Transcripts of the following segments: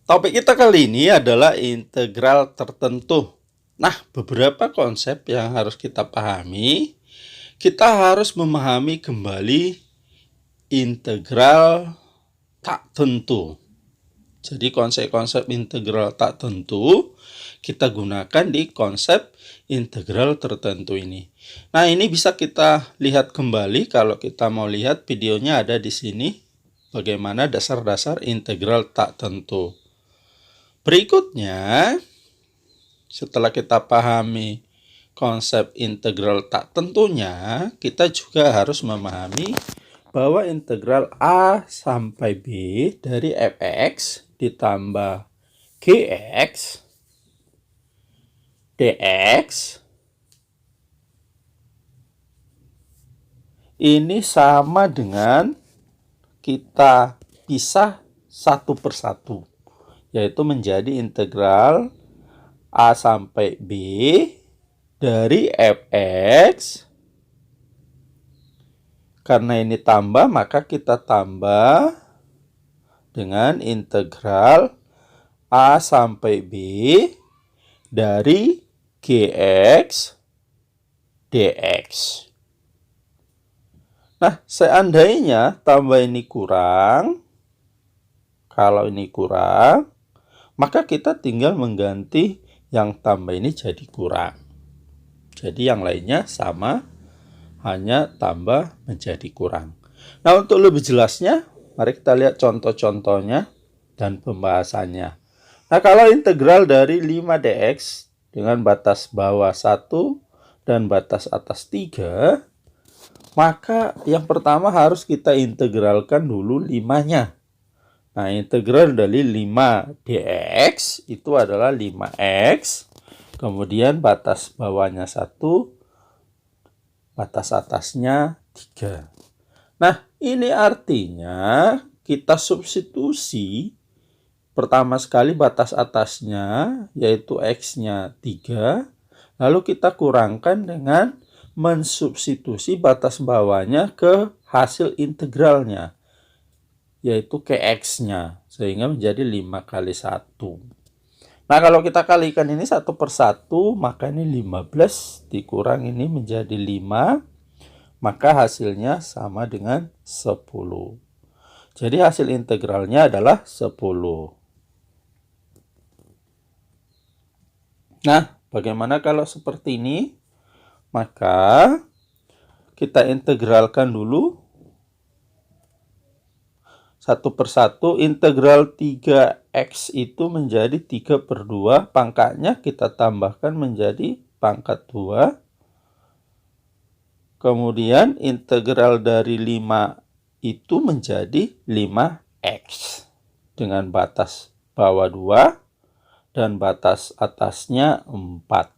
Topik kita kali ini adalah integral tertentu. Nah, beberapa konsep yang harus kita pahami. Kita harus memahami kembali integral tak tentu. Jadi konsep-konsep integral tak tentu kita gunakan di konsep integral tertentu ini. Nah, ini bisa kita lihat kembali kalau kita mau lihat videonya ada di sini. Bagaimana dasar-dasar integral tak tentu. Berikutnya, setelah kita pahami konsep integral tak tentunya, kita juga harus memahami bahwa integral A sampai B dari fx ditambah gx dx ini sama dengan kita pisah satu persatu, yaitu menjadi integral A sampai B dari fx. Karena ini tambah, maka kita tambah dengan integral A sampai B dari gx dx. Nah, seandainya tambah ini kurang, kalau ini kurang, maka kita tinggal mengganti yang tambah ini jadi kurang. Jadi yang lainnya sama, hanya tambah menjadi kurang. Nah, untuk lebih jelasnya, mari kita lihat contoh-contohnya dan pembahasannya. Nah, kalau integral dari 5dx dengan batas bawah 1 dan batas atas 3, maka yang pertama harus kita integralkan dulu 5-nya. Nah, integral dari 5dx itu adalah 5x. Kemudian batas bawahnya 1, batas atasnya 3. Nah, ini artinya kita substitusi pertama sekali batas atasnya, yaitu x-nya 3. Lalu kita kurangkan dengan mensubstitusi batas bawahnya ke hasil integralnya, yaitu ke x-nya, sehingga menjadi 5 kali 1. Nah, kalau kita kalikan ini 1 per 1, maka ini 15 dikurang ini menjadi 5, maka hasilnya sama dengan 10. Jadi hasil integralnya adalah 10. Nah, bagaimana kalau seperti ini? Maka kita integralkan dulu 1 per 1. Integral 3x itu menjadi 3 per 2. Pangkatnya kita tambahkan menjadi pangkat 2. Kemudian integral dari 5 itu menjadi 5x. Dengan batas bawah 2 dan batas atasnya 4.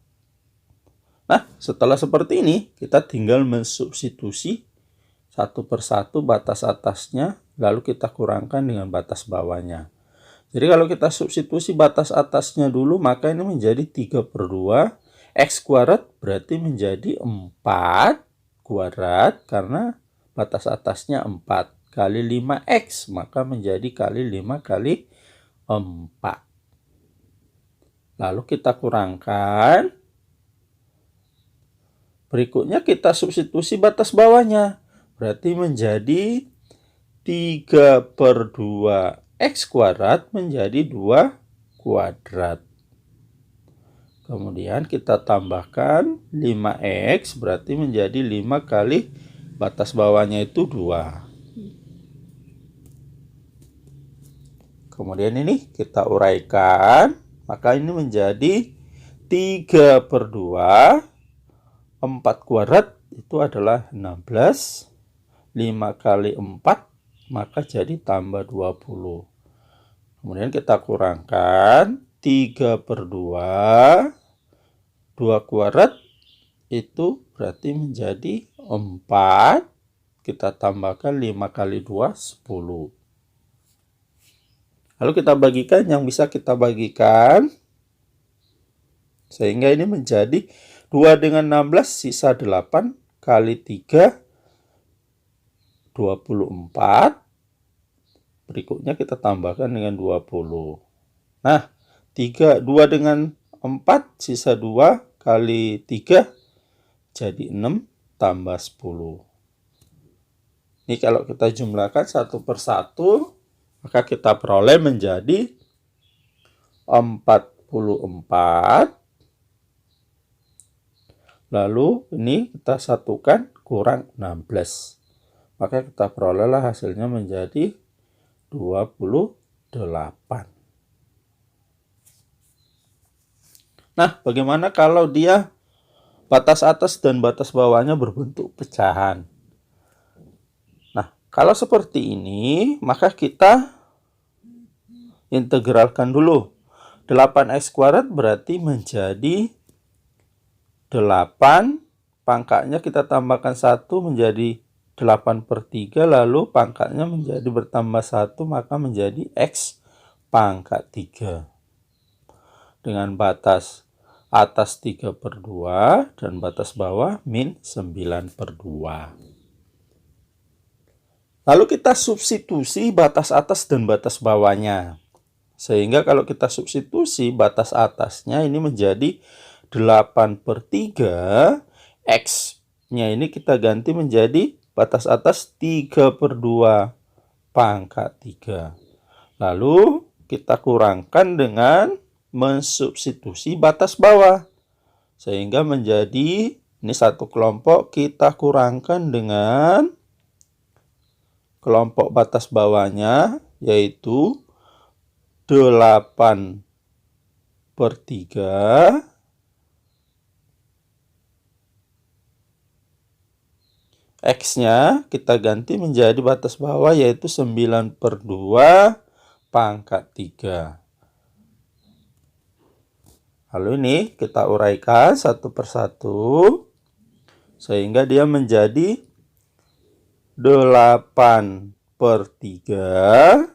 Nah, setelah seperti ini, kita tinggal mensubstitusi 1 per 1 batas atasnya, lalu kita kurangkan dengan batas bawahnya. Jadi kalau kita substitusi batas atasnya dulu, maka ini menjadi 3 per 2. X kuadrat berarti menjadi 4 kuadrat, karena batas atasnya 4 kali 5x, maka menjadi kali 5 kali 4. Lalu kita kurangkan. Berikutnya kita substitusi batas bawahnya. Berarti menjadi 3 per 2 x kuadrat menjadi 2 kuadrat. Kemudian kita tambahkan 5x berarti menjadi 5 kali batas bawahnya itu 2. Kemudian ini kita uraikan. Maka ini menjadi 3 per 2. 4 kuadrat itu adalah 16. 5 kali 4 maka jadi tambah 20. Kemudian kita kurangkan 3 per 2. 2 kuadrat itu berarti menjadi 4. Kita tambahkan 5 kali 2, 10. Lalu kita bagikan yang bisa kita bagikan. Sehingga ini menjadi 2 dengan 16 sisa 8 kali 3 24. Berikutnya kita tambahkan dengan 20. Nah, 2 dengan 4, sisa 2 kali 3 jadi 6 tambah 10. Ini kalau kita jumlahkan satu per satu, maka kita peroleh menjadi 44. Lalu ini kita satukan kurang 16. Maka kita perolehlah hasilnya menjadi 28. Nah, bagaimana kalau dia batas atas dan batas bawahnya berbentuk pecahan? Nah, kalau seperti ini, maka kita integralkan dulu. 8x kuadrat berarti menjadi 8, pangkatnya kita tambahkan 1 menjadi 8/3, lalu pangkatnya menjadi bertambah 1, maka menjadi x pangkat 3. Dengan batas atas 3/2 dan batas bawah min 9/2. Lalu kita substitusi batas atas dan batas bawahnya. Sehingga kalau kita substitusi batas atasnya ini menjadi 8/3, X-nya ini kita ganti menjadi batas atas 3/2 pangkat 3. Lalu kita kurangkan dengan mensubstitusi batas bawah. Sehingga menjadi, ini satu kelompok kita kurangkan dengan kelompok batas bawahnya, yaitu 8/3. X-nya kita ganti menjadi batas bawah, yaitu 9/2 pangkat 3. Lalu ini kita uraikan satu persatu, sehingga dia menjadi 8/3.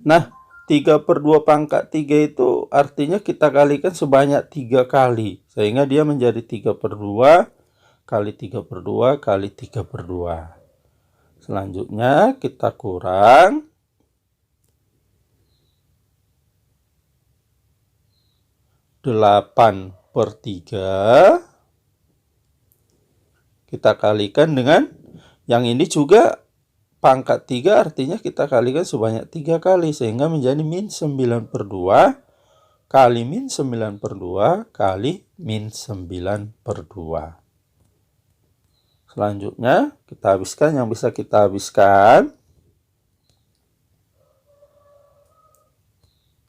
Nah, 3/2 pangkat 3 itu artinya kita kalikan sebanyak 3 kali. Sehingga dia menjadi 3/2 kali 3/2 kali 3/2. Selanjutnya kita kurang 8/3. Kita kalikan dengan yang ini juga pangkat 3, artinya kita kalikan sebanyak 3 kali. Sehingga menjadi min 9/2 kali min 9/2 kali min 9/2. Selanjutnya kita habiskan yang bisa kita habiskan.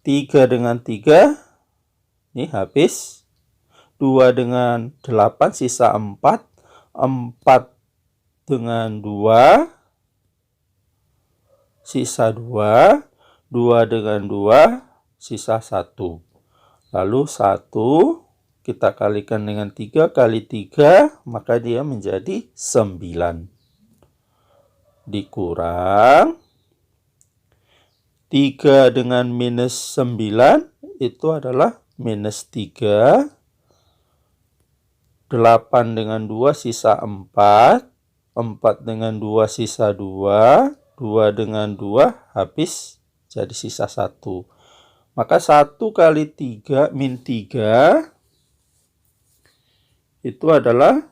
3 dengan 3 ini habis. 2 dengan 8 sisa 4. 4 dengan 2 sisa 2. 2 dengan 2 sisa 1. Lalu 1 kita kalikan dengan 3 kali 3, maka dia menjadi 9. Dikurang 3 dengan minus 9 itu adalah minus 3. 8 dengan 2 sisa 4. 4 dengan 2 sisa 2. 2 dengan 2 habis, jadi sisa 1. Maka 1 kali 3 min 3 itu adalah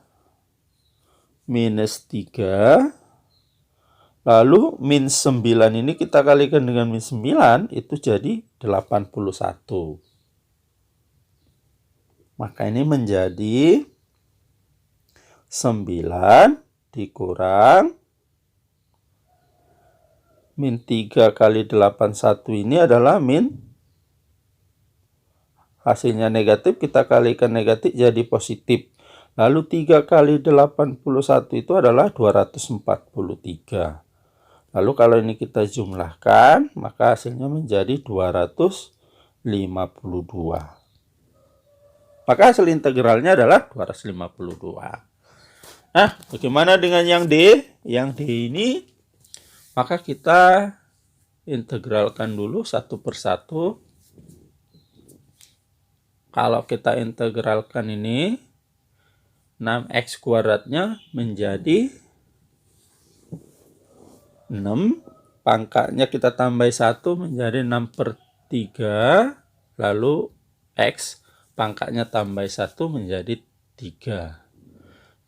minus 3. Lalu min 9 ini kita kalikan dengan min 9, itu jadi 81. Maka ini menjadi 9 dikurang min 3 kali 81 ini adalah min, hasilnya negatif, kita kalikan negatif jadi positif. Lalu 3 kali 81 itu adalah 243. Lalu kalau ini kita jumlahkan, maka hasilnya menjadi 252. Maka hasil integralnya adalah 252. Nah, bagaimana dengan yang D? Yang D ini, maka kita integralkan dulu satu persatu. Kalau kita integralkan ini, 6x kuadratnya menjadi 6 pangkatnya kita tambah 1 menjadi 6/3, lalu X pangkatnya tambah 1 menjadi 3.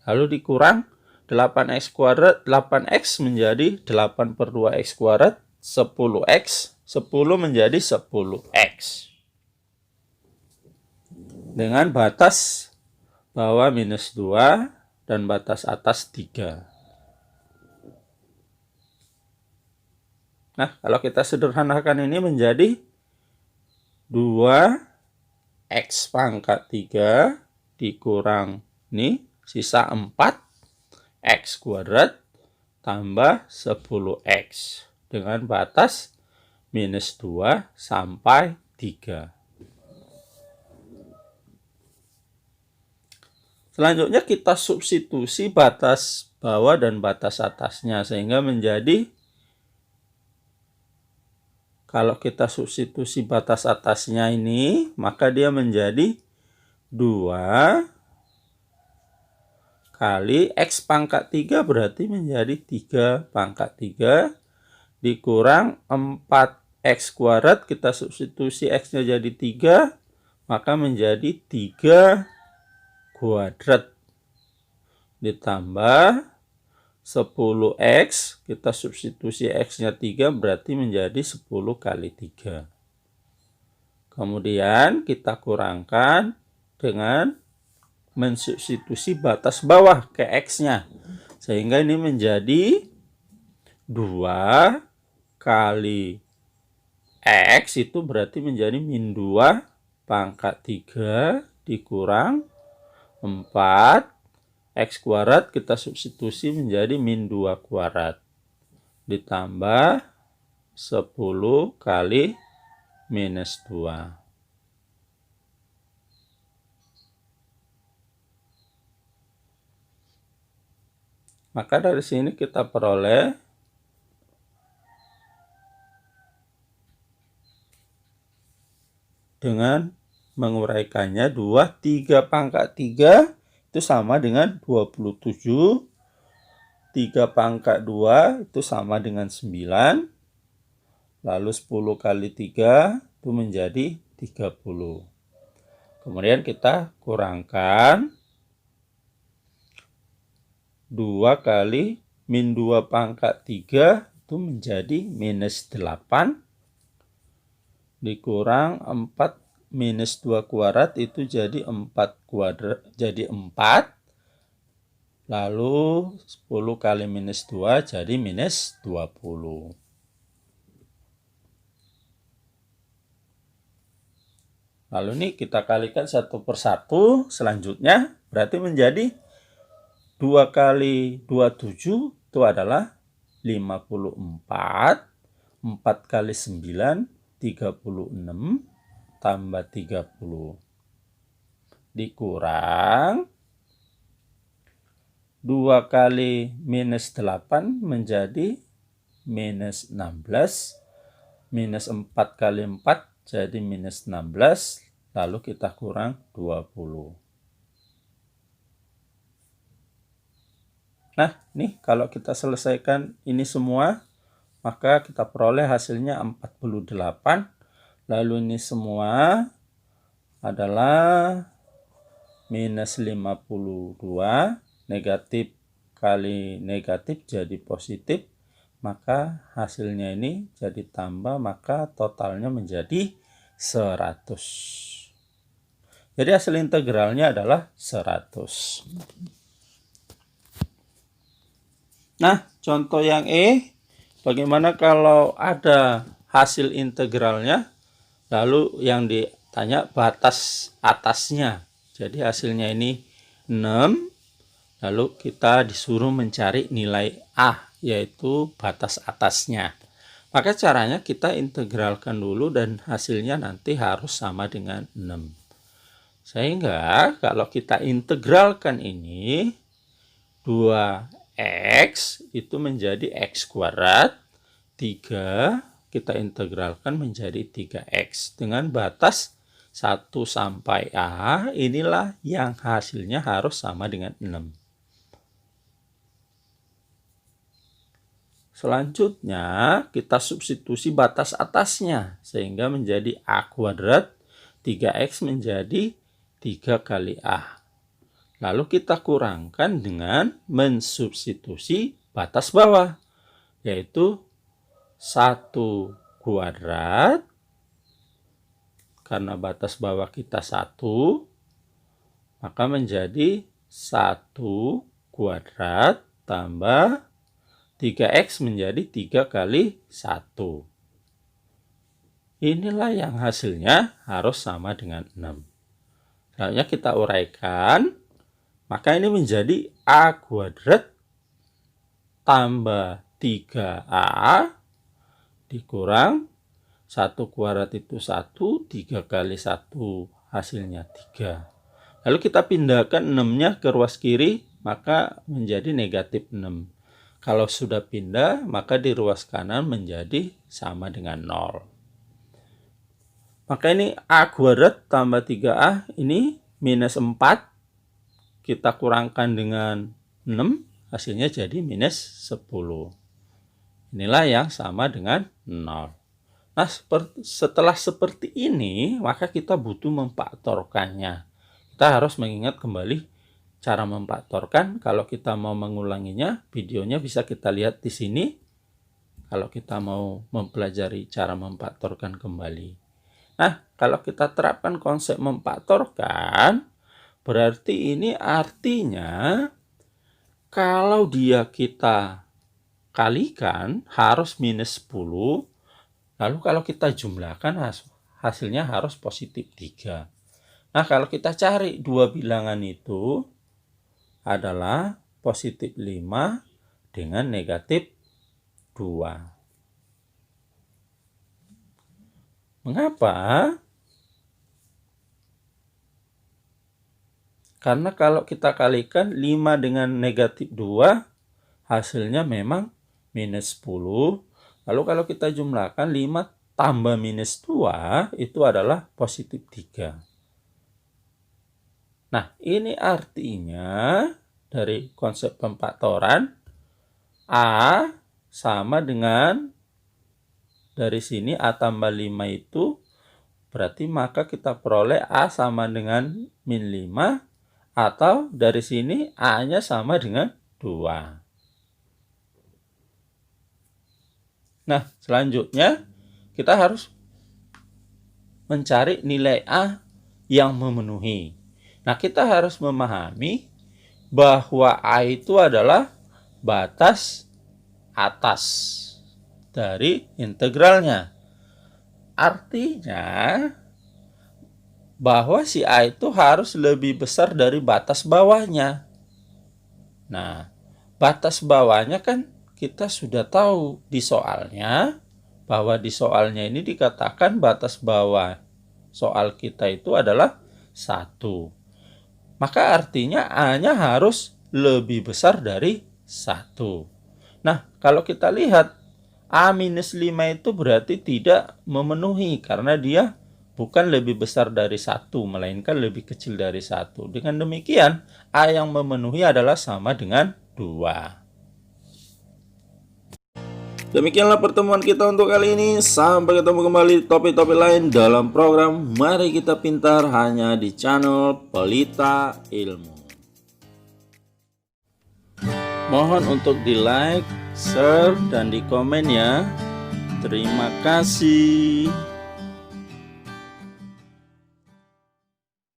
Lalu dikurang 8x kuadrat, 8x menjadi 8/2x kuadrat, 10x, 10 menjadi 10x. Dengan batas bawah -2 dan batas atas 3. Nah, kalau kita sederhanakan ini menjadi 2x pangkat 3 dikurang nih sisa 4x kuadrat tambah 10x dengan batas -2 sampai 3. Selanjutnya kita substitusi batas bawah dan batas atasnya sehingga menjadi, kalau kita substitusi batas atasnya ini, maka dia menjadi 2 kali X pangkat 3 berarti menjadi 3 pangkat 3 dikurang 4X kuadrat, kita substitusi X-nya jadi 3, maka menjadi 3 kuadrat ditambah 10x, kita substitusi x-nya 3 berarti menjadi 10 kali 3. Kemudian kita kurangkan dengan mensubstitusi batas bawah ke x-nya. Sehingga ini menjadi 2 kali x itu berarti menjadi -2 pangkat 3 dikurang 4 X kuadrat, kita substitusi menjadi -2 kuadrat ditambah 10 kali -2. Maka dari sini kita peroleh dengan menguraikannya 3 pangkat 3 itu sama dengan 27, 3 pangkat 2 itu sama dengan 9, lalu 10 kali 3 itu menjadi 30. Kemudian kita kurangkan 2 kali -2 pangkat 3 itu menjadi -8 dikurang 4 -2 kuadrat itu jadi 4 kuadrat, jadi 4. Lalu 10 kali -2 jadi -20. Lalu ini kita kalikan 1 per 1. Selanjutnya berarti menjadi 2 kali 27 itu adalah 54. 4 kali 9 36 tambah 30 dikurang 2 kali -8 menjadi -16, -4 kali 4 jadi -16, lalu kita kurang 20. Nah, nih kalau kita selesaikan ini semua, maka kita peroleh hasilnya 48. Lalu ini semua adalah -52, negatif kali negatif jadi positif, maka hasilnya ini jadi tambah, maka totalnya menjadi 100. Jadi hasil integralnya adalah 100. Nah, contoh yang E, bagaimana kalau ada hasil integralnya, lalu yang ditanya batas atasnya. Jadi hasilnya ini 6, lalu kita disuruh mencari nilai A, yaitu batas atasnya. Maka caranya kita integralkan dulu dan hasilnya nanti harus sama dengan 6. Sehingga kalau kita integralkan ini, 2x itu menjadi x kuadrat, 3 kita integralkan menjadi 3x. Dengan batas 1 sampai A, inilah yang hasilnya harus sama dengan 6. Selanjutnya kita substitusi batas atasnya sehingga menjadi A kuadrat, 3X menjadi 3 kali A. Lalu kita kurangkan dengan mensubstitusi batas bawah, yaitu 1 kuadrat, karena batas bawah kita 1, maka menjadi 1 kuadrat tambah 3X menjadi 3 kali 1. Inilah yang hasilnya harus sama dengan 6. Selanjutnya kita uraikan, maka ini menjadi A kuadrat tambah 3A dikurang 1 kuadrat itu 1, 3 kali 1 hasilnya 3. Lalu kita pindahkan 6-nya ke ruas kiri, maka menjadi negatif 6. Kalau sudah pindah, maka di ruas kanan menjadi sama dengan 0. Maka ini A kuadrat tambah 3A, ini minus 4. Kita kurangkan dengan 6, hasilnya jadi minus 10. Inilah yang sama dengan 0. Nah, setelah seperti ini, maka kita butuh memfaktorkannya. Kita harus mengingat kembali cara memfaktorkan. Kalau kita mau mengulanginya, videonya bisa kita lihat di sini. Kalau kita mau mempelajari cara memfaktorkan kembali. Nah, kalau kita terapkan konsep memfaktorkan, berarti ini artinya kalau dia kita kalikan harus minus 10. Lalu kalau kita jumlahkan hasilnya harus positif 3. Nah, kalau kita cari dua bilangan itu adalah positif 5 dengan negatif 2. Mengapa? Karena kalau kita kalikan 5 dengan negatif 2, hasilnya memang minus 10. Lalu kalau kita jumlahkan 5 tambah minus 2, itu adalah positif 3. Nah, ini artinya dari konsep pemfaktoran, A sama dengan, dari sini A tambah 5 itu, berarti maka kita peroleh A sama dengan min 5, atau dari sini A-nya sama dengan 2. Nah, selanjutnya kita harus mencari nilai A yang memenuhi. Nah, kita harus memahami bahwa A itu adalah batas atas dari integralnya. Artinya bahwa si A itu harus lebih besar dari batas bawahnya. Nah, batas bawahnya kan kita sudah tahu di soalnya, bahwa di soalnya ini dikatakan batas bawah soal kita itu adalah 1. Maka artinya A-nya harus lebih besar dari 1. Nah, kalau kita lihat A minus 5 itu berarti tidak memenuhi karena dia bukan lebih besar dari 1, melainkan lebih kecil dari 1. Dengan demikian, A yang memenuhi adalah sama dengan 2. Demikianlah pertemuan kita untuk kali ini. Sampai ketemu kembali di topik-topik lain dalam program Mari Kita Pintar hanya di channel Pelita Ilmu. Mohon untuk di like, share, dan di komen ya. Terima kasih.